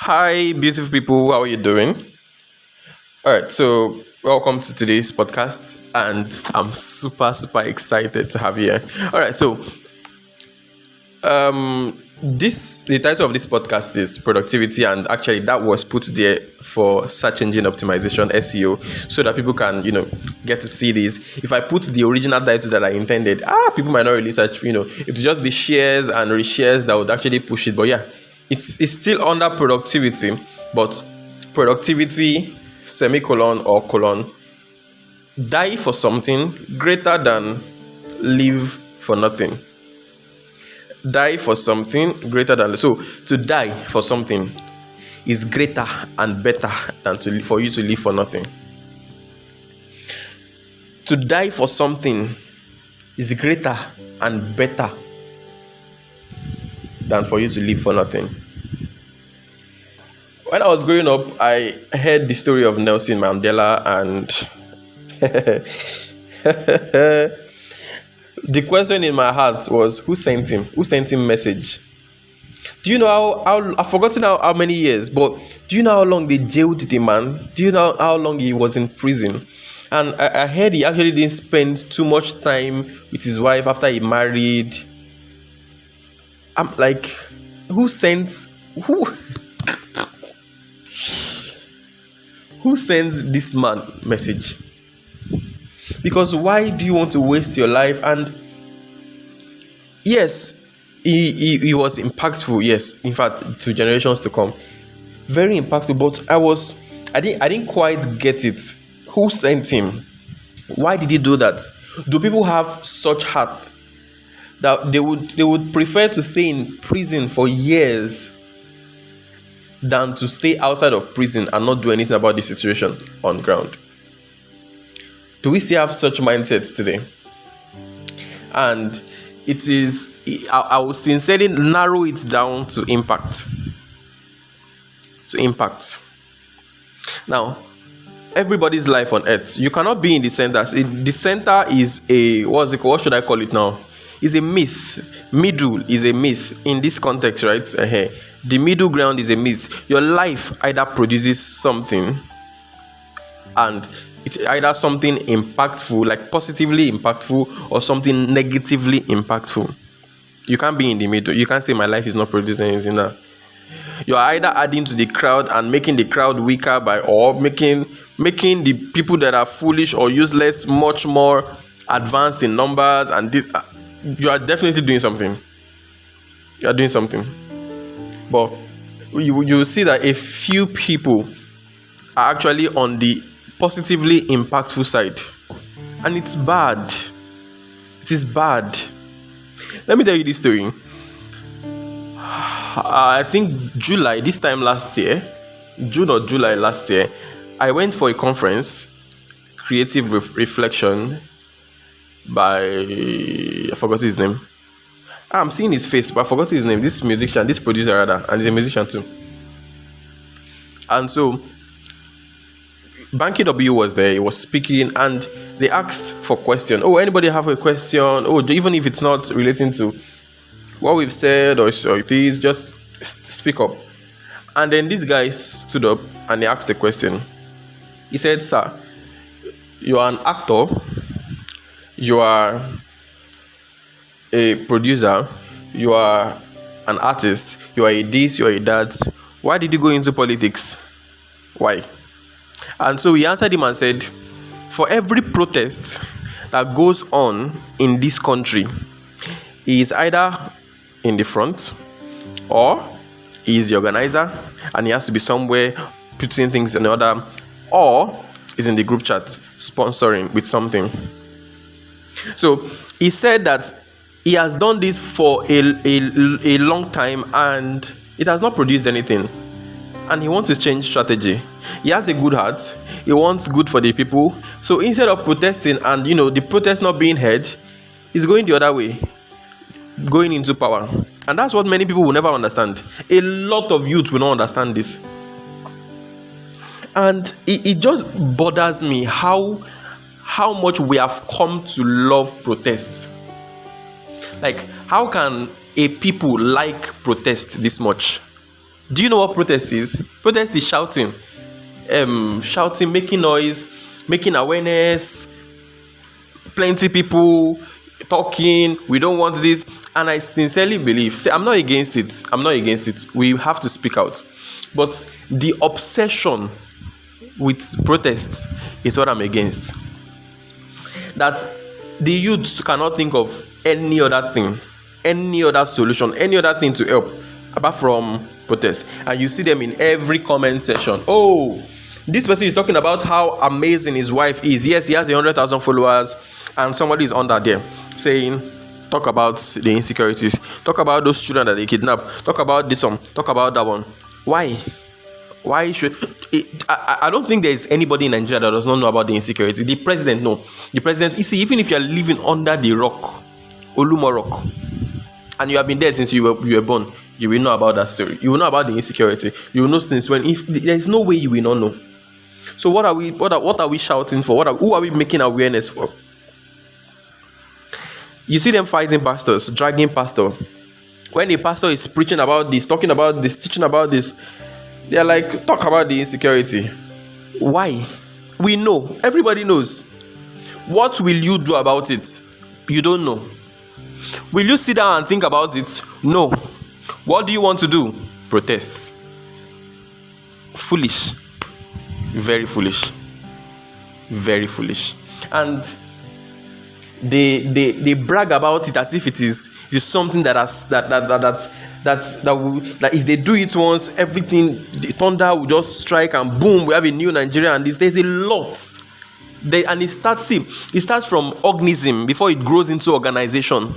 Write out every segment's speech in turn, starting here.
Hi, beautiful people. How are you doing? All right, so welcome to today's podcast, and I'm super excited to have you here. All right, so this the title of this podcast is productivity, and actually that was put there for search engine optimization (SEO), so that people can get to see this. If I put the original title that I intended, people might not really search. It would just be shares and reshares that would actually push it. But yeah, it's still under productivity, but productivity semicolon or colon die for something greater than live for nothing. Die for something greater than, so to die for something is greater and better than for you to live for nothing. To die for something is greater and better than for you to live for nothing. When I was growing up, I heard the story of Nelson Mandela, and the question in my heart was, who sent him? Who sent him message? Do you know how I've forgotten how many years, but do you know how long they jailed the man? Do you know how long he was in prison? And I heard he actually didn't spend too much time with his wife after he married. I'm like, who sends this man message? Because why do you want to waste your life? And yes, he was impactful. Yes, in fact, to generations to come, very impactful. But I didn't quite get it. Who sent him? Why did he do that? Do people have such heart that they would prefer to stay in prison for years than to stay outside of prison and not do anything about the situation on ground? Do we still have such mindsets today? And it is, I will sincerely narrow it down to impact. Now, everybody's life on earth, you cannot be in the center. The center is what should I call it now? Is a myth. Middle is a myth in this context, right? The middle ground is a myth. Your life either produces something, and it's either something impactful, like positively impactful, or something negatively impactful. You can't be in the middle. You can't say my life is not producing anything now. You are either adding to the crowd and making the crowd weaker or making the people that are foolish or useless much more advanced in numbers, and this, you are definitely doing something. You are doing something. But you see that a few people are actually on the positively impactful side, and it's bad. It is bad. Let me tell you this story. I think June or July last year, I went for a conference, Creative Reflection, by, I forgot his name. I'm seeing his face, but I forgot his name. This producer rather, and he's a musician too. And so Banky W was there. He was speaking, and they asked for question. Oh, anybody have a question? Oh, even if it's not relating to what we've said or it is, just speak up. And then this guy stood up and he asked a question. He said, "Sir, you are an actor. You are a producer. You are an artist. You are a this. You are a that. Why did you go into politics? Why?" And so he answered him and said, for every protest that goes on in this country, he is either in the front or he is the organizer and he has to be somewhere putting things in order, or is in the group chat sponsoring with something. So he said that he has done this for a long time and it has not produced anything, and he wants to change strategy. He has a good heart. He wants good for the people. So instead of protesting and the protest not being heard, he's going the other way, going into power. And that's what many people will never understand. A lot of youth will not understand this. And it just bothers me how much we have come to love protests. Like, how can a people like protest this much? Do you know what protest is? Protest is shouting, shouting, making noise, making awareness, plenty people talking, we don't want this. And I sincerely believe, say, I'm not against it, we have to speak out, but the obsession with protests is what I'm against. That the youths cannot think of any other thing, any other solution, any other thing to help apart from protest. And you see them in every comment section. Oh, this person is talking about how amazing his wife is. Yes, he has 100,000 followers, and somebody is under there saying, talk about the insecurities, talk about those children that they kidnap, talk about this one, talk about that one. Why should it? I don't think there is anybody in Nigeria that does not know about the insecurity. The president, no. The president, you see, even if you are living under the rock, Olumo Rock, and you have been there since you were born, you will know about that story. You will know about the insecurity. You will know since when. If there is no way you will not know. So what are we shouting for? Who are we making awareness for? You see them fighting pastors, dragging pastor. When a pastor is preaching about this, talking about this, teaching about this, they are like, talk about the insecurity. Why? We know. Everybody knows. What will you do about it? You don't know. Will you sit down and think about it? No. What do you want to do? Protest. Foolish. Very foolish. Very foolish. And they brag about it as if it is something that if they do it once, everything, the thunder will just strike and boom, we have a new Nigeria. And there's a lot. And it starts from organism before it grows into organization.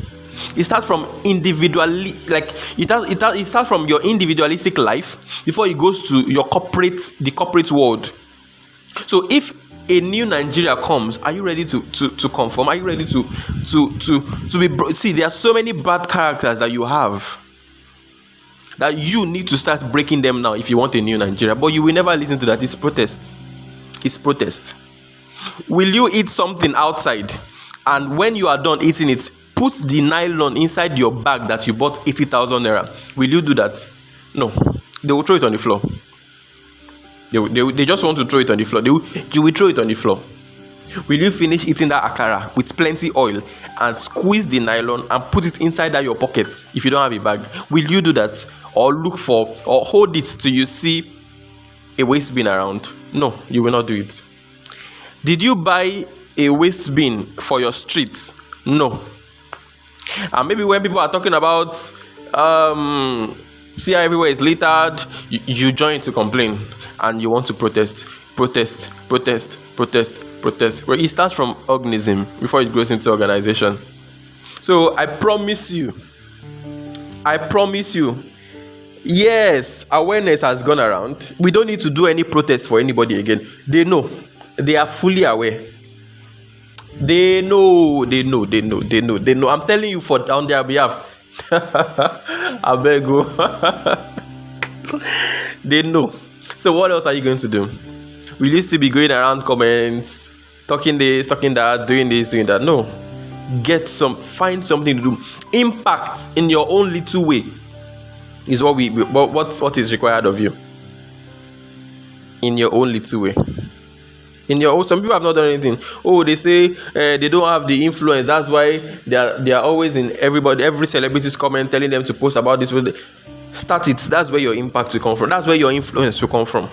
It starts from individually, like it starts from your individualistic life before it goes to the corporate world. So if a new Nigeria comes, are you ready to conform? Are you ready to be? See, there are so many bad characters that you have that you need to start breaking them now if you want a new Nigeria. But you will never listen to that. It's protest. Will you eat something outside, and when you are done eating it, put the nylon inside your bag that you bought 80,000 naira? Will you do that? No. They will throw it on the floor. They just want to throw it on the floor. You will throw it on the floor. Will you finish eating that akara with plenty oil and squeeze the nylon and put it inside your pocket if you don't have a bag? Will you do that? Or look for, or hold it till you see a waste bin around? No, you will not do it. Did you buy a waste bin for your street? No. And maybe when people are talking about see how everywhere is littered, you join to complain and you want to protest. Well, it starts from organism before it grows into organization. So I promise you, yes, awareness has gone around. We don't need to do any protest for anybody again. They know. They are fully aware. They know. I'm telling you on their behalf. I beg you. They know. So what else are you going to do? Will you still be going around comments, talking this, talking that, doing this, doing that? No. Find something to do. Impact in your own little way is what is required of you. In your own little way. Some people have not done anything. Oh, they say they don't have the influence. That's why they are always in every celebrity's comment telling them to post about this. Start it. That's where your impact will come from. That's where your influence will come from.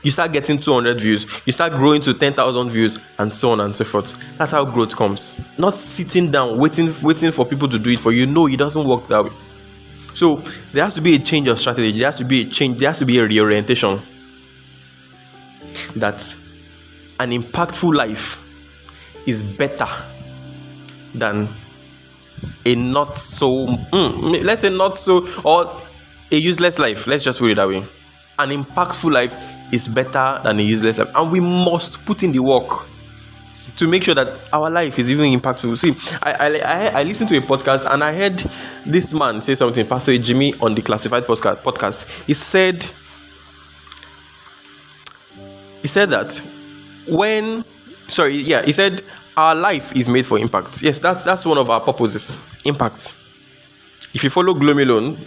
You start getting 200 views. You start growing to 10,000 views, and so on and so forth. That's how growth comes. Not sitting down waiting for people to do it for you. No, it doesn't work that way. So there has to be a change of strategy. There has to be a change. There has to be a reorientation. That an impactful life is better than a not so, let's say not so, or a useless life. Let's just put it that way. An impactful life is better than a useless life. And we must put in the work to make sure that our life is even impactful. See, I listened to a podcast and I heard this man say something, Pastor Jimmy, on the Classified podcast. He said that he said our life is made for impact. Yes, that's one of our purposes. Impact. If you follow Glomilone,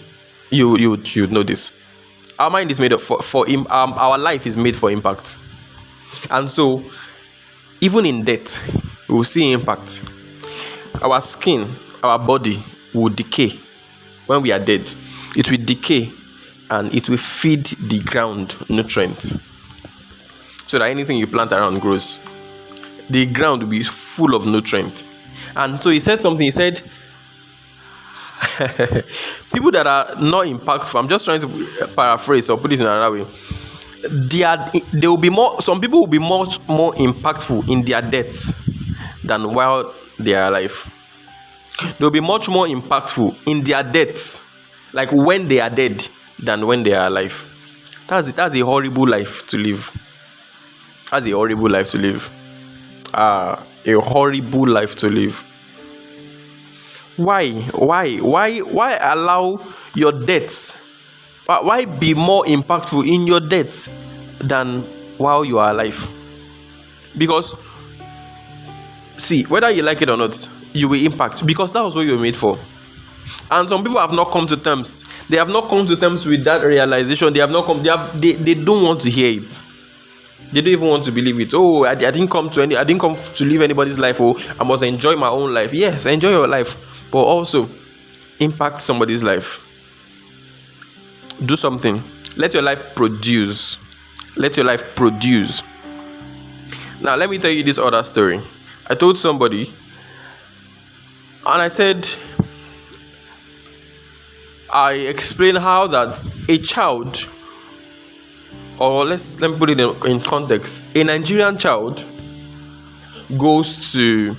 you know this. Our mind is made up our life is made for impact. And so, even in death, we will see impact. Our skin, our body will decay when we are dead. It will decay and it will feed the ground nutrients so that anything you plant around grows. The ground will be full of nutrients. And so he said something. He said, people that are not impactful, I'm just trying to paraphrase or put it in another way. They will be more. Some people will be much more impactful in their deaths than while they are alive. They will be much more impactful in their deaths, like when they are dead, than when they are alive. That's a horrible life to live. That's a horrible life to live. A horrible life to live. Why allow your deaths? Why be more impactful in your death than while you are alive? Because, see, whether you like it or not, you will impact, because that was what you were made for. And some people have not come to terms. They have not come to terms with that realization. They don't want to hear it. They don't even want to believe it. Oh, I didn't come to live anybody's life. Oh, I must enjoy my own life. Yes, enjoy your life, but also impact somebody's life. Do something. Let your life produce. Let your life produce. Now, let me tell you this other story. I told somebody, and I said, I explained how that a child, or let me put it in context, a Nigerian child goes to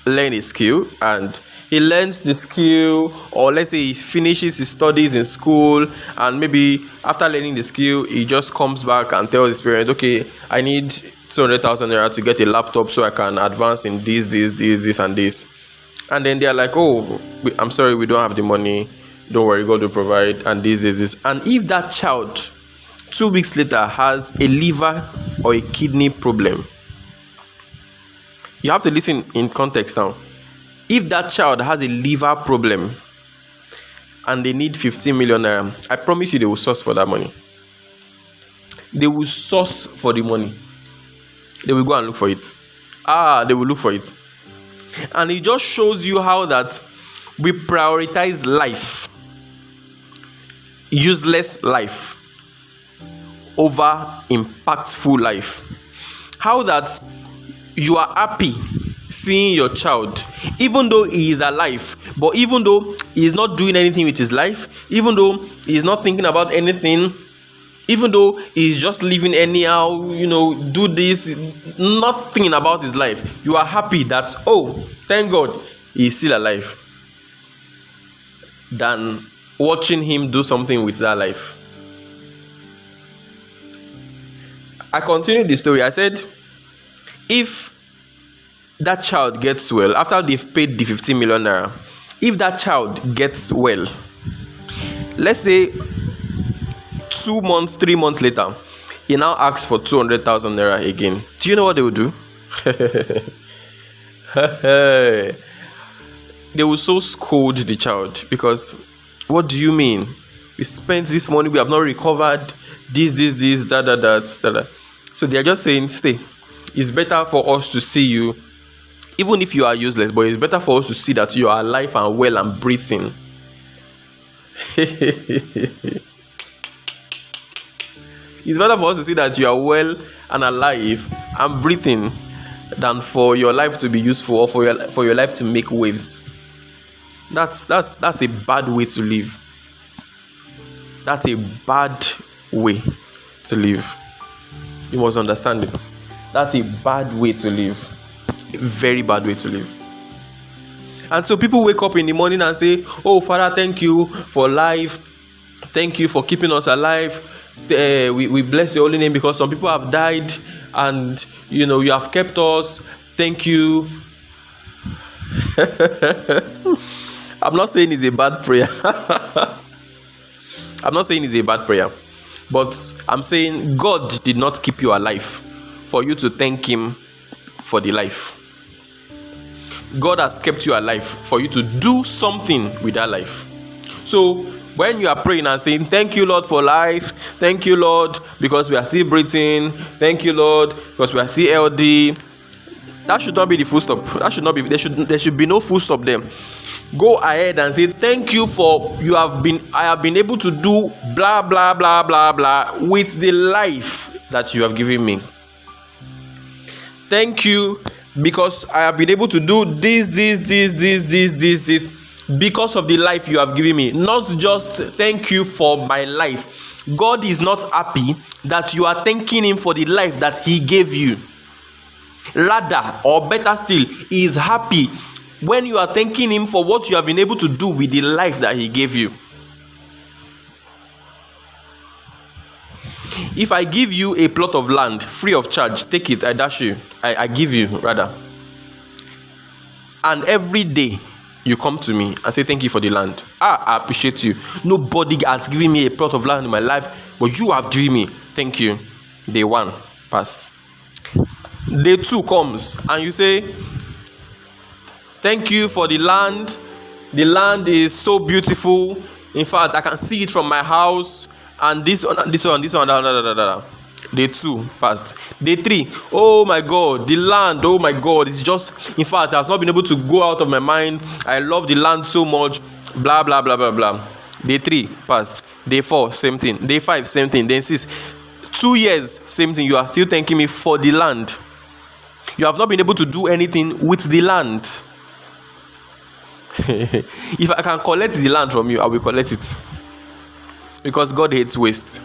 learn a skill, and he learns the skill, or let's say he finishes his studies in school, and maybe after learning the skill, he just comes back and tells his parents, okay, I need 200,000 naira to get a laptop so I can advance in this and this. And then they're like, oh, I'm sorry, we don't have the money. Don't worry, God will provide, and this. And if that child 2 weeks later has a liver or a kidney problem, you have to listen in context now. If that child has a liver problem and they need 15 million naira, I promise you they will source for that money. They will source for the money. They will go and look for it. They will look for it. And it just shows you how that we prioritize life, useless life, over impactful life. How that you are happy seeing your child, even though he is alive, but even though he is not doing anything with his life, even though he is not thinking about anything, even though he is just living anyhow, do this, nothing about his life, you are happy that, oh, thank God he is still alive, than watching him do something with that life. I continued the story. I said, if that child gets well, after they've paid the 15 million naira, if that child gets well, let's say 2 months, 3 months later, he now asks for 200,000 naira again. Do you know what they will do? They will so scold the child, because what do you mean? We spent this money, we have not recovered this, that. So they are just saying, stay. It's better for us to see you, even if you are useless, but it's better for us to see that you are alive and well and breathing. It's better for us to see that you are well and alive and breathing than for your life to be useful, or for your life to make waves. That's a bad way to live. That's a bad way to live. You must understand it. That's a bad way to live. A very bad way to live. And so people wake up in the morning and say, oh, Father, thank you for life. Thank you for keeping us alive. We bless your holy name, because some people have died and, you have kept us. Thank you. I'm not saying it's a bad prayer. I'm not saying it's a bad prayer. But I'm saying God did not keep you alive for you to thank him for the life. God has kept you alive for you to do something with that life. So When you are praying and saying, thank you, Lord, for life. Thank you, Lord, because we are still breathing. Thank you, Lord, because we are still healthy. That should not be the full stop. That should not be. There should be no full stop there. Go ahead and say, thank you for I have been able to do blah blah blah blah blah with the life that you have given me. Thank you because I have been able to do this because of the life you have given me. Not just thank you for my life. God is not happy that you are thanking him for the life that he gave you. Rather, or better still, he is happy when you are thanking him for what you have been able to do with the life that he gave you. If I give you a plot of land free of charge, take it, I give you rather. And every day you come to me and say thank you for the land. I appreciate you. Nobody has given me a plot of land in my life, but you have given me. Thank you. Day 1 passed. Day 2 comes and you say, thank you for the land. The land is so beautiful. In fact, I can see it from my house. And this one. Day 2 passed. Day 3, oh my God, the land, oh my God, it's just, in fact, I have not been able to go out of my mind. I love the land so much, blah, blah, blah, blah, blah. Day 3 passed. Day 4, same thing. Day 5, same thing. Then 6, 2 years, same thing. You are still thanking me for the land. You have not been able to do anything with the land. If I can collect the land from you, I will collect it. Because God hates waste.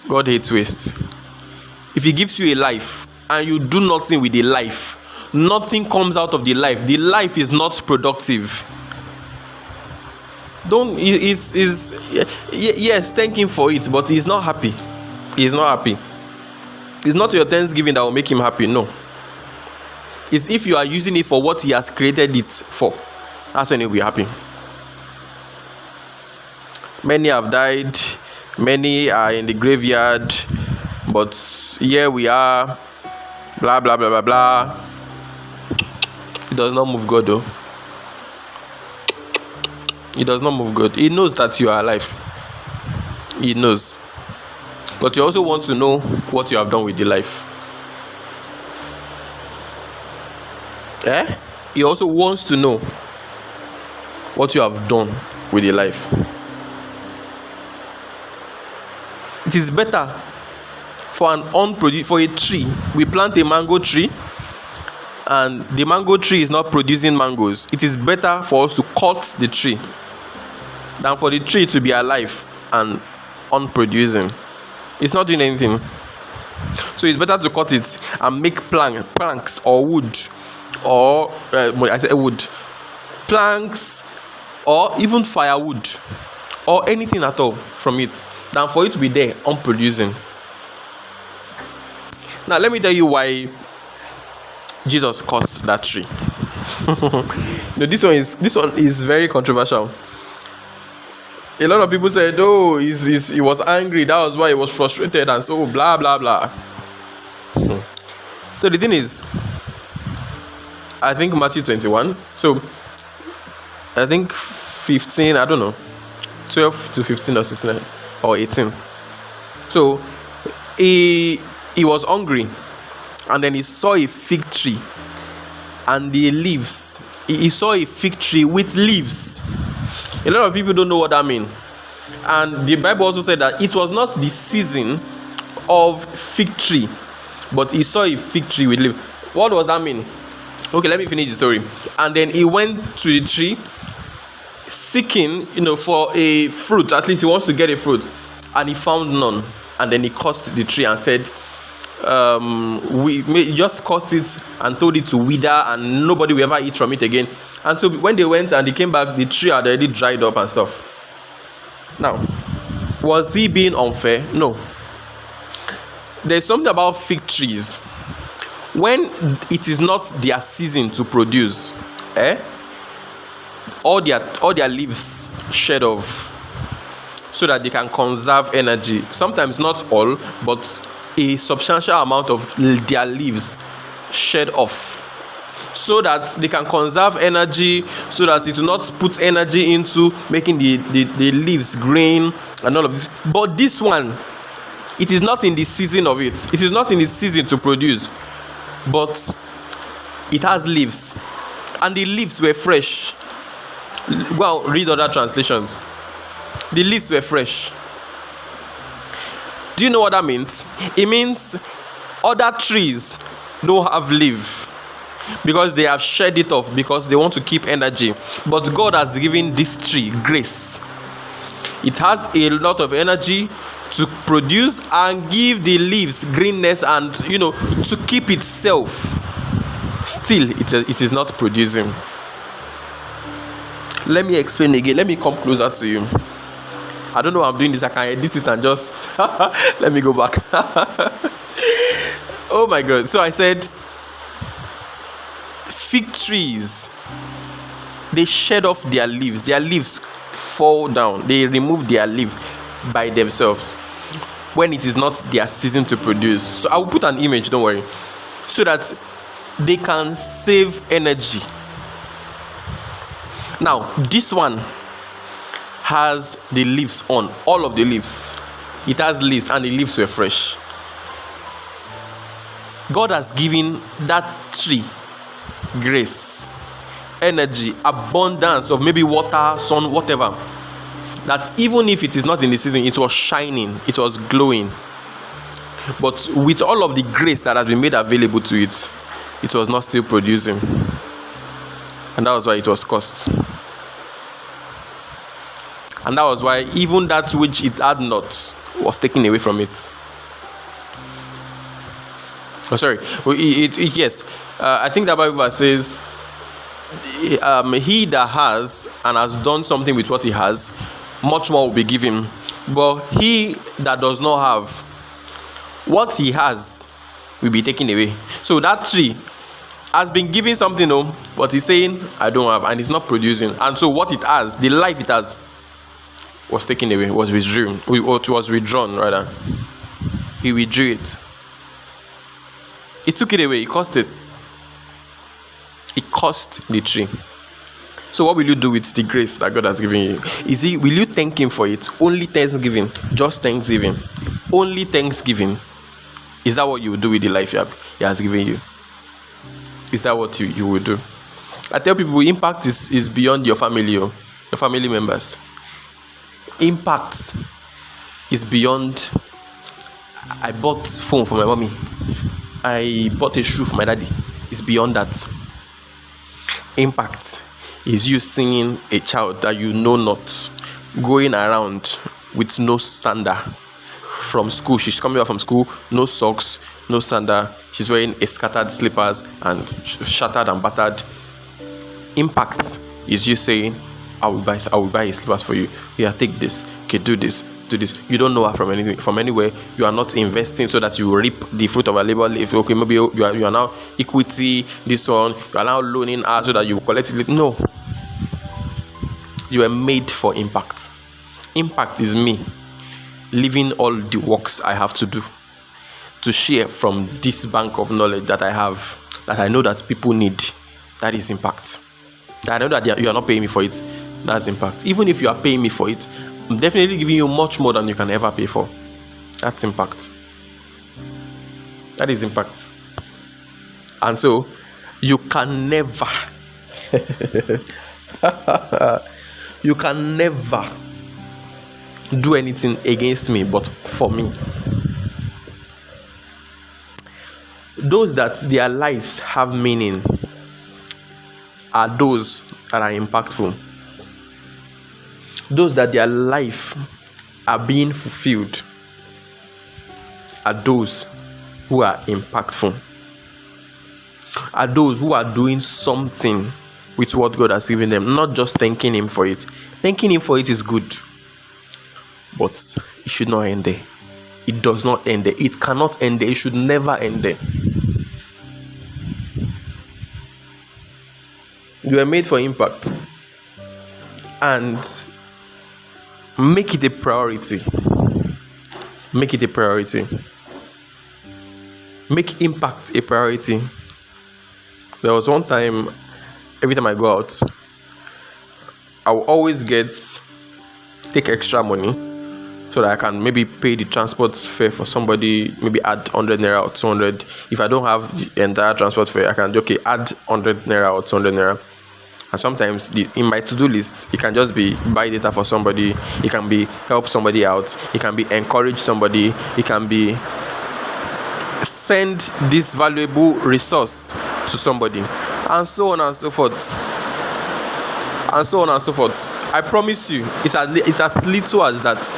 God hates waste. If he gives you a life and you do nothing with the life, nothing comes out of the life. The life is not productive. Yes, thank him for it, but he's not happy. He's not happy. It's not your thanksgiving that will make him happy. No. It's if you are using it for what he has created it for. That's when he'll be happy. Many have died. Many are in the graveyard. But here we are. Blah, blah, blah, blah, blah. It does not move God, though. It does not move God. He knows that you are alive. He knows. But he also wants to know what you have done with the life. He also wants to know what you have done with the life. It is better for a tree. We plant a mango tree and the mango tree is not producing mangoes. It is better for us to cut the tree than for the tree to be alive and unproducing. It's not doing anything. So it's better to cut it and make planks or wood, or wood, planks, or even firewood, or anything at all from it, than for it to be there unproducing. Now let me tell you why Jesus cursed that tree. No, this one is very controversial. A lot of people said, oh, he was angry, that was why he was frustrated, and so blah blah blah. So the thing is, I think Matthew 21, so I think 15, I don't know, 12 to 15 or 16 or 18. So he was hungry, and then he saw a fig tree and the leaves. He saw a fig tree with leaves. A lot of people don't know what that means. And the Bible also said that it was not the season of fig tree, but he saw a fig tree with leaves. What does that mean? Okay, let me finish the story. And then he went to the tree seeking, for a fruit. At least he wants to get a fruit. And he found none. And then he cursed the tree and said, we just cursed it and told it to wither, and nobody will ever eat from it again. And so when they went and they came back, the tree had already dried up and stuff. Now, was he being unfair? No. There's something about fig trees. When it is not their season to produce, all their leaves shed off so that they can conserve energy. Sometimes not all, but a substantial amount of their leaves shed off. so that they can conserve energy, so that it will not put energy into making the leaves green and all of this. But this one, it is not in the season of it. It is not in the season to produce, but it has leaves, and the leaves were fresh. Well, read other translations. The leaves were fresh. Do you know what that means? It means other trees don't have leaf because they have shed it off because they want to keep energy. But God has given this tree grace. It has a lot of energy to produce and give the leaves greenness and, to keep itself. Still, it is not producing. Let me explain again. Let me come closer to you. I don't know how I'm doing this. I can edit it and just let me go back. Oh my God. So I said, fig trees, they shed off their leaves. Their leaves fall down. They remove their leaf by themselves when it is not their season to produce. So I will put an image, don't worry, so that they can save energy. Now, this one has the leaves on, all of the leaves. It has leaves and the leaves were fresh. God has given that tree grace, energy, abundance of maybe water, sun, whatever. That even if it is not in the season, it was shining, it was glowing. But with all of the grace that has been made available to it, it was not still producing. And that was why it was cursed. And that was why even that which it had not was taken away from it. Oh, sorry. Yes. I think that Bible verse says, he that has and has done something with what he has, much more will be given. But he that does not have, what he has will be taken away. So that tree has been given something, but he's saying, I don't have, and it's not producing. And so what it has, the life it has, was taken away, was withdrawn rather. He withdrew it. He took it away. He cost it. It cost the tree. So what will you do with the grace that God has given you? Will you thank him for it? Only thanksgiving. Just thanksgiving. Only thanksgiving. Is that what you will do with the life he has given you? Is that what you will do? I tell people, impact is beyond your family, your family members. Impact is beyond, I bought phone for my mommy, I bought a shoe for my daddy. It's beyond that. Impact is you seeing a child that you know not going around with no sandal from school. She's coming back from school, no socks, no sandal. She's wearing a scattered slippers and shattered and battered. Impact is you saying, I will buy a slippers for you. Yeah, take this. Okay, do this. You don't know her from anywhere. You are not investing so that you reap the fruit of her labor. If okay, maybe you are now equity, this one, you are now loaning her so that you collect it. No. You are made for impact. Impact is me leaving all the works I have to do to share from this bank of knowledge that I have, that I know that people need. That is impact. I know that you are not paying me for it. That's impact. Even if you are paying me for it, I'm definitely giving you much more than you can ever pay for. That's impact. That is impact. And so, you can never do anything against me but for me. Those that their lives have meaning are those that are impactful. Those that their life are being fulfilled are those who are impactful. Are those who are doing something with what God has given them, not just thanking him for it. Thanking him for it is good, but it should not end there. It does not end there. It cannot end there. It should never end there. You were made for impact, and make it a priority. Make it a priority. Make impact a priority. There was one time, every time I go out, I will always take extra money so that I can maybe pay the transport fare for somebody, maybe add 100 naira or 200. If I don't have the entire transport fare, I can add 100 naira or 200 naira. And sometimes in my to-do list, it can just be buy data for somebody, it can be help somebody out, it can be encourage somebody, it can be send this valuable resource to somebody, and so on and so forth. And so on and so forth. I promise you, it's as little as that.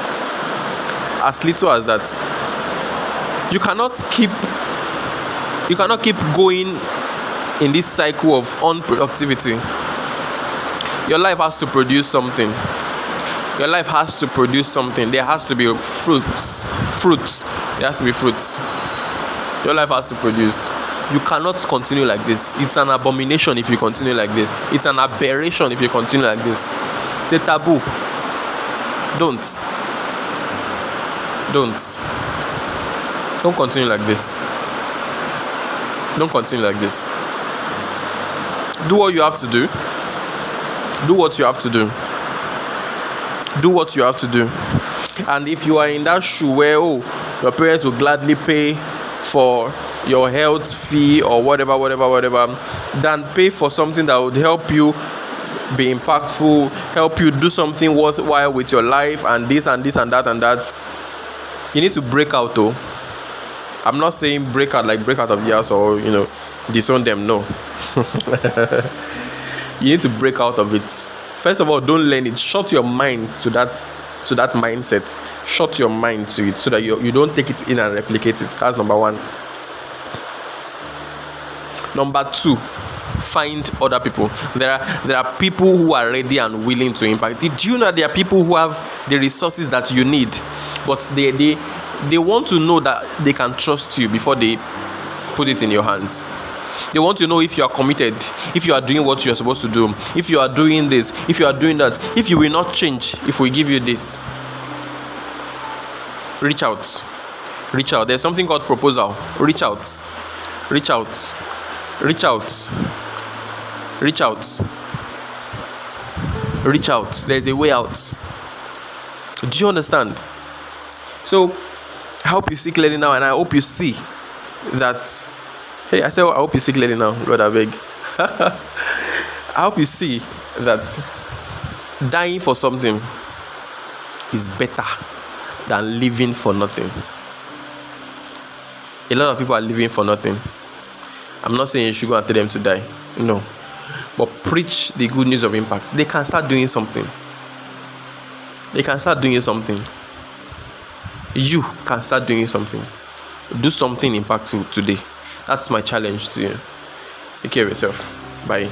As little as that. You cannot keep going in this cycle of unproductivity. Your life has to produce something. Your life has to produce something. There has to be fruits. There has to be fruits. Your life has to produce. You cannot continue like this. It's an abomination if you continue like this. It's an aberration if you continue like this. It's a taboo. Don't continue like this. Don't continue like this. Do what you have to do. Do what you have to do. Do what you have to do. And if you are in that shoe where your parents will gladly pay for your health fee or whatever, then pay for something that would help you be impactful, help you do something worthwhile with your life, and this and this and that and that. You need to break out though. I'm not saying break out of the house or disown them. No. You need to break out of it. First of all, don't learn it. Shut your mind to that mindset. Shut your mind to it so that you don't take it in and replicate it. That's number one. Number two, find other people. There are people who are ready and willing to impact. Did you know there are people who have the resources that you need, but they want to know that they can trust you before they put it in your hands. They want to know if you are committed, if you are doing what you are supposed to do, if you are doing this, if you are doing that, if you will not change if we give you this. Reach out. There's something called proposal. Reach out. There's a way out. Do you understand? So I hope you see clearly now, and I hope you see that. Hey, I said, I hope you see clearly now. God, I beg. I hope you see that dying for something is better than living for nothing. A lot of people are living for nothing. I'm not saying you should go and tell them to die. No. But preach the good news of impact. They can start doing something. You can start doing something. Do something impactful today. That's my challenge to you. Take care of yourself. Bye.